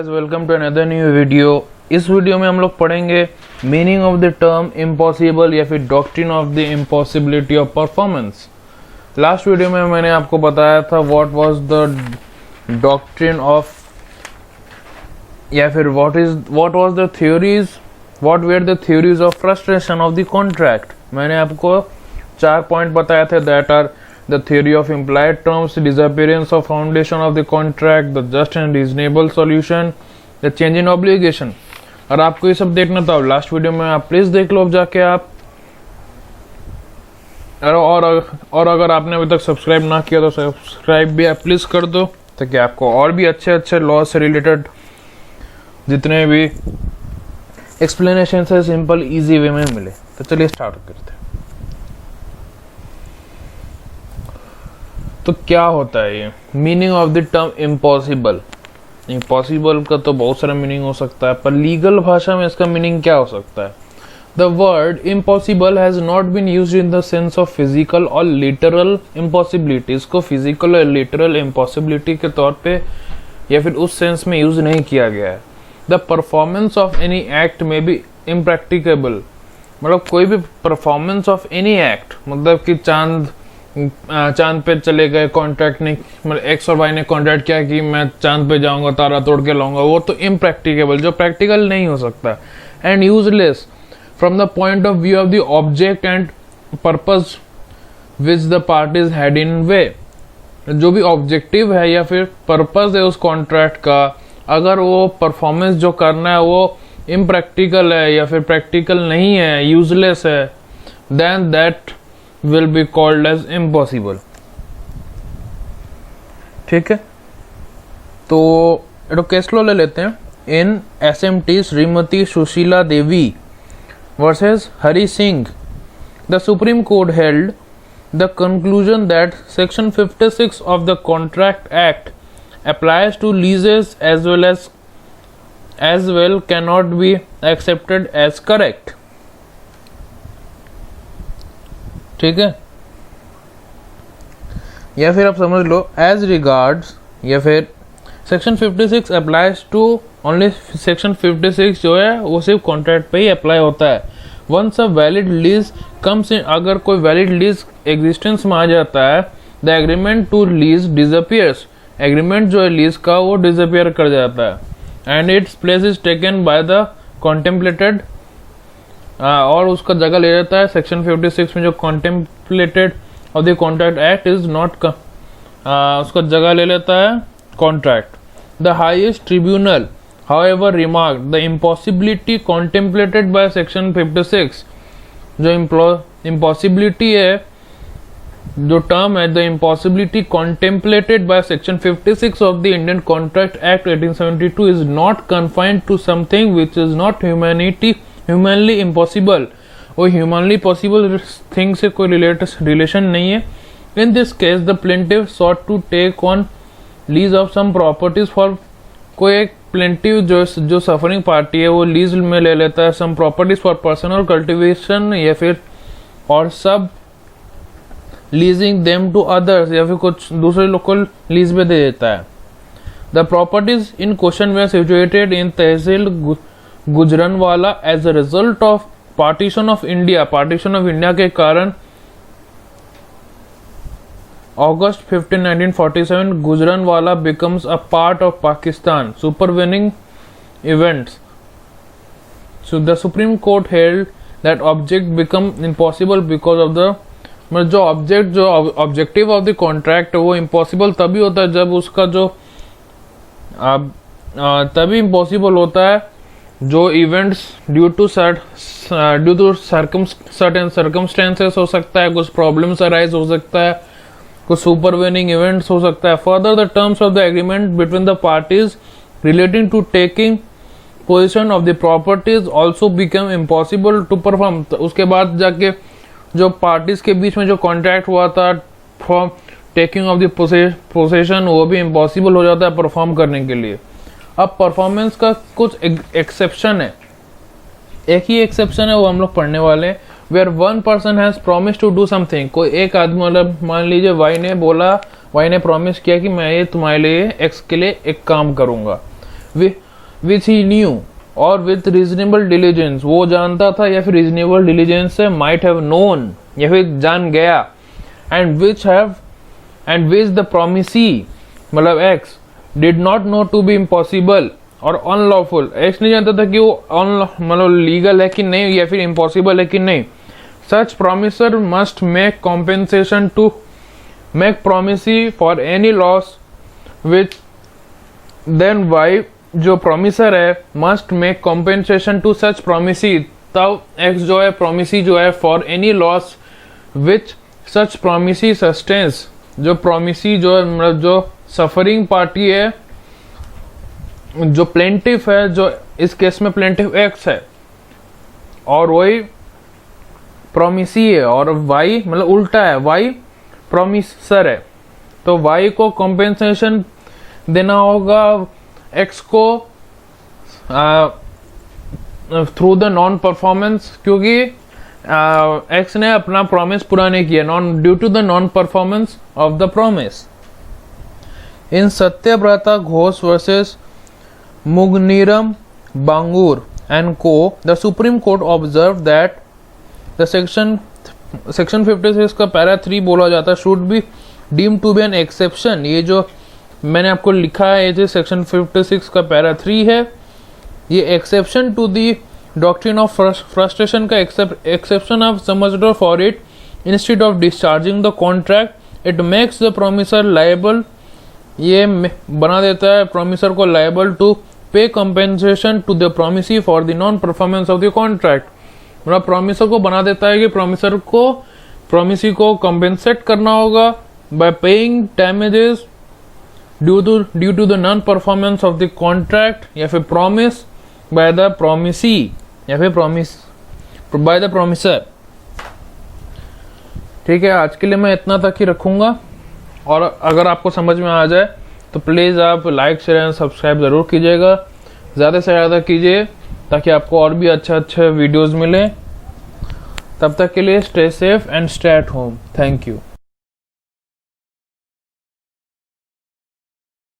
Guys, welcome to another new video. इस video में हम लोग पढ़ेंगे meaning of the term impossible या फिर doctrine of the impossibility of performance. Last video में मैंने आपको बताया था what was the doctrine of या फिर what was the theories, what were the theories of frustration of the contract. मैंने आपको 4 पॉइंट बताए थे, that are the theory of implied terms, disappearance of foundation of the contract, the just and reasonable solution, the change in obligation। और आपको ये सब देखना था लास्ट वीडियो में, आप प्लीज देख लो अब जाके आप। और अगर आपने अभी तक सब्सक्राइब ना किया तो सब्सक्राइब भी आप प्लीज कर दो, ताकि आपको और भी अच्छे अच्छे लॉ से रिलेटेड जितने भी एक्सप्लेनेशन है सिंपल इजी वे में मिले। तो चलिए स्टार्ट करते हैं। तो क्या होता है ये meaning of the term impossible. Impossible का तो बहुत सारा मीनिंग हो सकता है, पर लीगल भाषा में इसका मीनिंग क्या हो सकता है? The word impossible has not been used in the sense of physical और लिटरल इम्पॉसिबिलिटी। इसको फिजिकल और लिटरल इम्पॉसिबिलिटी के तौर पे या फिर उस सेंस में यूज नहीं किया गया है। The performance of any act में बी इम्प्रैक्टिकेबल, मतलब कोई भी परफॉर्मेंस ऑफ एनी एक्ट, मतलब कि चांद पे चले गए, कॉन्ट्रैक्ट नहीं, मतलब एक्स और वाई ने कॉन्ट्रैक्ट किया कि मैं चांद पे जाऊंगा, तारा तोड़ के लाऊंगा, वो तो इम्प्रैक्टिकेबल, जो प्रैक्टिकल नहीं हो सकता, and useless from the point of view of the object and purpose which the parties had in view. जो भी ऑब्जेक्टिव है या फिर पर्पस है उस कॉन्ट्रैक्ट का, अगर वो परफॉर्मेंस जो करना है वो इम्प्रैक्टिकल है या फिर प्रैक्टिकल नहीं है, यूजलेस है, then that will be called as impossible। ठीक है, तो केस लॉ ले लेते हैं। इन SMT Shrimati Sushila Devi versus Hari Singh, the Supreme court held the conclusion that section 56 of the Contract Act applies to leases as well cannot be accepted as correct। ठीक है, या फिर आप समझ लो एज रिगार्ड्स, या फिर section 56 applies to only, section 56 जो है वो सिर्फ कॉन्ट्रैक्ट पे ही अप्लाई होता है। Once a valid lease comes in, अगर कोई वैलिड लीज एग्जिस्टेंस में आ जाता है, the agreement to lease disappears, agreement जो है लीज का वो डिसअपियर कर जाता है, and its place is taken by the contemplated, और उसका जगह ले लेता है सेक्शन 56 में जो contemplated of the contract act is not, उसका जगह ले लेता है contract. The highest tribunal however remark the impossibility contemplated by section 56, जो इम्पॉसिबिलिटी है, जो टर्म है, the impossibility contemplated by section 56 of the Indian contract act 1872 is not confined to something which is not humanly impossible. वो humanly possible thing से कोई relation नहीं है। In this case the plaintiff short to take on lease of some properties for, कोई एक plaintiff जो suffering party है वो लीज में ले लेता है some properties for personal cultivation, या फिर और सब लीजिंग देम टू अदर्स, या फिर कुछ दूसरे लोग को लीज में दे देता है। The properties in question were situated in tehsil Gujranwala as a result of partition of India, partition of India के कारण August 15, 1947 Gujranwala becomes a part of Pakistan, supervening events, so the Supreme Court held that object become impossible because of the, जो objective of the contract है वो impossible तभी होता है जब उसका जो तभी इम्पॉसिबल होता है जो events due to certain circumstances हो सकता है, कुछ प्रॉब्लम्स अराइज हो सकता है, कुछ सुपरवेनिंग इवेंट्स हो सकता है। Further the terms of the agreement between the parties relating to taking position of the properties also become impossible to perform. उसके बाद जाके जो पार्टीज के बीच में जो कॉन्ट्रैक्ट हुआ था for taking of the possession, वो भी इम्पॉसिबल हो जाता है परफॉर्म करने के लिए। अब परफॉर्मेंस का कुछ एक्सेप्शन है, एक ही एक्सेप्शन है वो हम लोग पढ़ने वाले हैं। Where one person has promise to do something, कोई एक आदमी, मतलब मान लीजिए वाई ने प्रॉमिस किया कि मैं ये तुम्हारे लिए एक्स के लिए एक काम करूंगा, विच ही न्यू और विथ रीजनेबल डिलीजेंस, वो जानता था या फिर रीजनेबल डिलीजेंस से, माइट हैव नोन या फिर जान गया, एंड विच द प्रोमिसी मतलब x did not know to be impossible और अनलॉफुल, एक्स नहीं जानता था कि वो मतलब लीगल है कि नहीं या फिर इम्पॉसिबल है कि नहीं। Such promisor must make compensation to make promisee for any loss which then Y, जो प्रोमिसर है must make compensation to such promisee, तब एक्स जो है प्रोमिसी जो है for any loss which such promisee sustains, जो प्रोमिसी जो है मतलब जो सफरिंग पार्टी है, जो प्लेंटिफ है, जो इस केस में प्लेंटिफ एक्स है और वही प्रोमिसी है, और वाई मतलब उल्टा है, वाई प्रोमिसर है, तो वाई को कॉम्पेंसेशन देना होगा एक्स को थ्रू द नॉन परफॉर्मेंस, क्योंकि एक्स ने अपना प्रॉमिस पूरा नहीं किया, due to the non performance of the promise. In Satyabrata Ghose versus Mugneeram Bangur and co, the Supreme Court observe that the section 56 का पैरा 3 बोला जाता है should be deem to be an exception. ये जो मैंने आपको लिखा है ये जो सेक्शन 56 का पैरा 3 है, ये exception to the doctrine of frustration का एक्सेप्शन आप समझ लो for it, instead of discharging the contract it makes the promisor liable, ये बना देता है प्रोमिसर को liable to pay compensation to the promisee for the non performance of the contract, मतलब प्रोमिसर को बना देता है कि प्रोमिसर को प्रोमिसी को कंपेंसेट करना होगा by paying damages due to the non performance of the contract या फिर प्रॉमिस बाय द प्रोमिसी या फिर प्रॉमिस बाय द प्रोमिसर। ठीक है, आज के लिए मैं इतना तक ही रखूंगा, और अगर आपको समझ में आ जाए तो प्लीज़ आप लाइक शेयर एंड सब्सक्राइब ज़रूर कीजिएगा, ज़्यादा से ज़्यादा कीजिए ताकि आपको और भी अच्छे वीडियोस मिलें। तब तक के लिए stay safe and stay at home. Thank you.